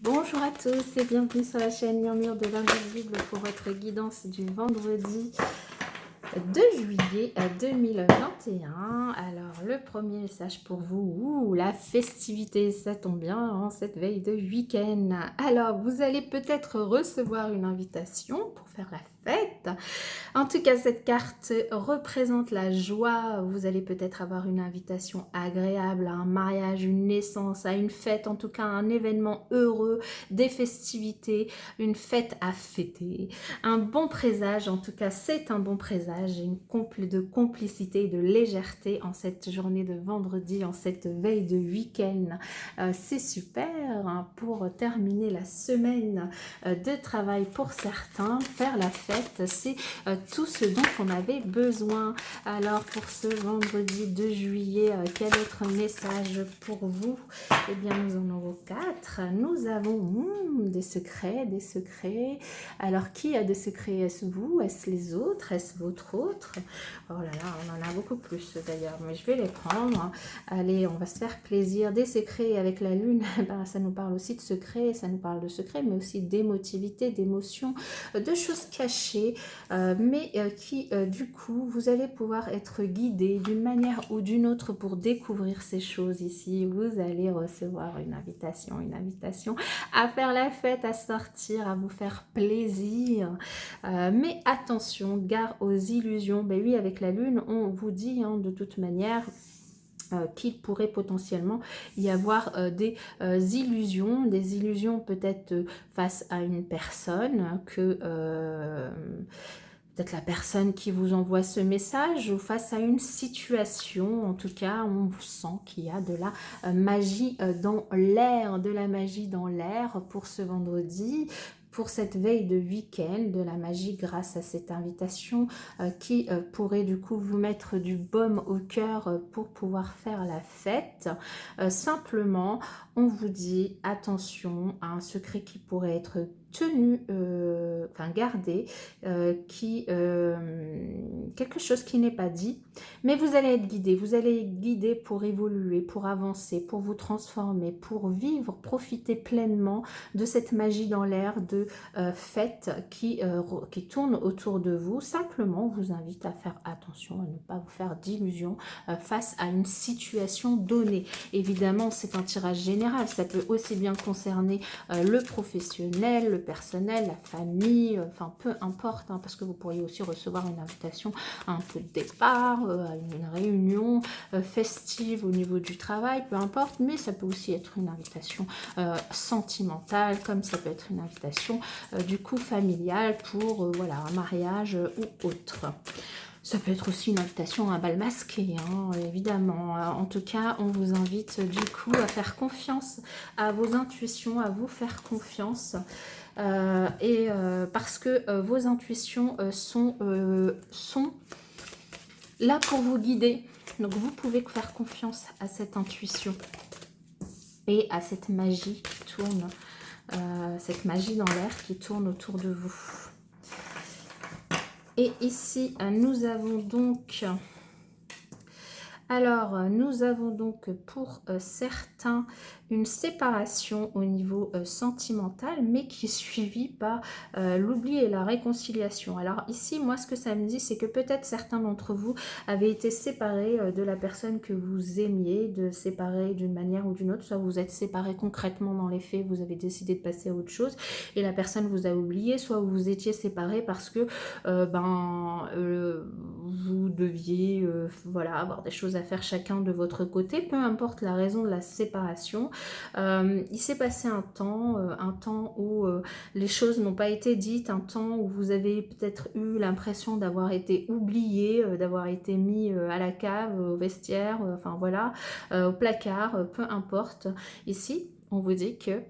Bonjour à tous et bienvenue sur la chaîne Murmure de l'Invisible pour votre guidance du vendredi 2 juillet 2021. Alors le premier message pour vous, la festivité, ça tombe bien en cette veille de week-end. Alors vous allez peut-être recevoir une invitation pour faire la fête. En tout cas, cette carte représente la joie. Vous allez peut-être avoir une invitation agréable à un mariage, une naissance, à une fête, en tout cas un événement heureux, des festivités, une fête à fêter. Un bon présage, en tout cas, c'est un bon présage, une de complicité, de légèreté en cette journée de vendredi, en cette veille de week-end. C'est super hein, pour terminer la semaine de travail pour certains. Faire la fête, c'est tout ce dont on avait besoin. Alors pour ce vendredi 2 juillet, quel autre message pour vous? Eh bien nous en avons 4. Nous avons des secrets, des secrets. Alors qui a des secrets? Est-ce vous? Est-ce les autres? Est-ce votre autre? Oh là là, on en a beaucoup plus d'ailleurs, mais je vais les prendre. Allez, on va se faire plaisir. Des secrets avec la lune, ben, ça nous parle aussi de secrets, ça nous parle de secrets, mais aussi d'émotivité, d'émotions, de choses cachées, mais qui du coup vous allez pouvoir être guidé d'une manière ou d'une autre pour découvrir ces choses ici. Vous allez recevoir une invitation à faire la fête, à sortir, à vous faire plaisir, mais attention, gare aux illusions. Ben oui, avec la lune on vous dit hein, de toute manière qu'il pourrait potentiellement y avoir des illusions peut-être face à une personne que peut-être la personne qui vous envoie ce message ou face à une situation. En tout cas, on vous sent qu'il y a de la magie dans l'air, de la magie dans l'air pour ce vendredi. Pour cette veille de week-end, de la magie grâce à cette invitation qui pourrait du coup vous mettre du baume au cœur pour pouvoir faire la fête. Simplement, on vous dit attention à un secret qui pourrait être tenu, enfin gardé, quelque chose qui n'est pas dit, mais vous allez être guidé pour évoluer, pour avancer, pour vous transformer, pour vivre, profiter pleinement de cette magie dans l'air de fête qui tourne autour de vous. Simplement, on vous invite à faire attention, à ne pas vous faire d'illusions face à une situation donnée. Évidemment, c'est un tirage général, ça peut aussi bien concerner le professionnel, le personnel, la famille, enfin peu importe, hein, parce que vous pourriez aussi recevoir une invitation à un peu de départ, à une réunion festive au niveau du travail, peu importe, mais ça peut aussi être une invitation sentimentale, comme ça peut être une invitation du coup familiale pour voilà, un mariage ou autre. Ça peut être aussi une invitation à un bal masqué, hein, évidemment. En tout cas, on vous invite du coup à faire confiance à vos intuitions, à vous faire confiance. Parce que vos intuitions sont là pour vous guider. Donc vous pouvez faire confiance à cette intuition et à cette magie qui tourne, cette magie dans l'air qui tourne autour de vous. Et ici, nous avons donc... Alors, nous avons donc pour certains une séparation au niveau sentimental, mais qui est suivie par l'oubli et la réconciliation. Alors ici, moi, ce que ça me dit, c'est que peut-être certains d'entre vous avaient été séparés de la personne que vous aimiez, de séparer d'une manière ou d'une autre, soit vous êtes séparés concrètement dans les faits, vous avez décidé de passer à autre chose, et la personne vous a oublié, soit vous étiez séparés parce que vous deviez voilà, avoir des choses à faire chacun de votre côté, peu importe la raison de la séparation. Il s'est passé un temps où les choses n'ont pas été dites, un temps où vous avez peut-être eu l'impression d'avoir été oublié, d'avoir été mis à la cave, au vestiaire, enfin voilà, au placard, peu importe. Ici, on vous dit que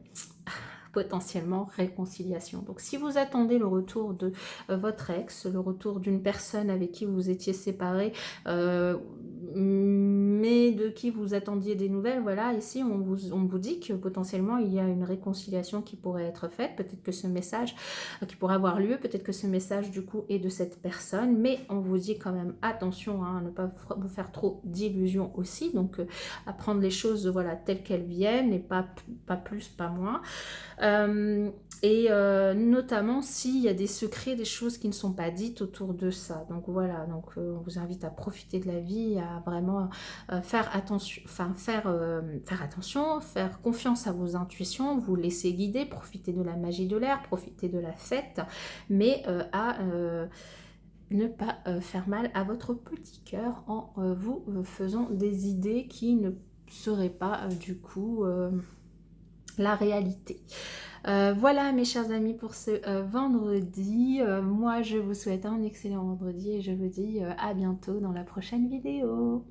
potentiellement réconciliation. Donc si vous attendez le retour de votre ex, le retour d'une personne avec qui vous étiez séparés, mais de qui vous attendiez des nouvelles, voilà, ici on vous dit que potentiellement il y a une réconciliation qui pourrait être faite, peut-être que ce message qui pourrait avoir lieu, peut-être que ce message du coup est de cette personne, mais on vous dit quand même attention à ne pas vous faire trop d'illusions aussi, donc à prendre les choses voilà telles qu'elles viennent et pas plus, pas moins. Notamment s'il y a des secrets, des choses qui ne sont pas dites autour de ça. Donc voilà, donc on vous invite à profiter de la vie, à vraiment faire attention, faire attention, faire confiance à vos intuitions, vous laisser guider, profiter de la magie de l'air, profiter de la fête, mais ne pas faire mal à votre petit cœur en vous faisant des idées qui ne seraient pas du coup la réalité. Voilà mes chers amis pour ce vendredi. Moi je vous souhaite un excellent vendredi et je vous dis à bientôt dans la prochaine vidéo.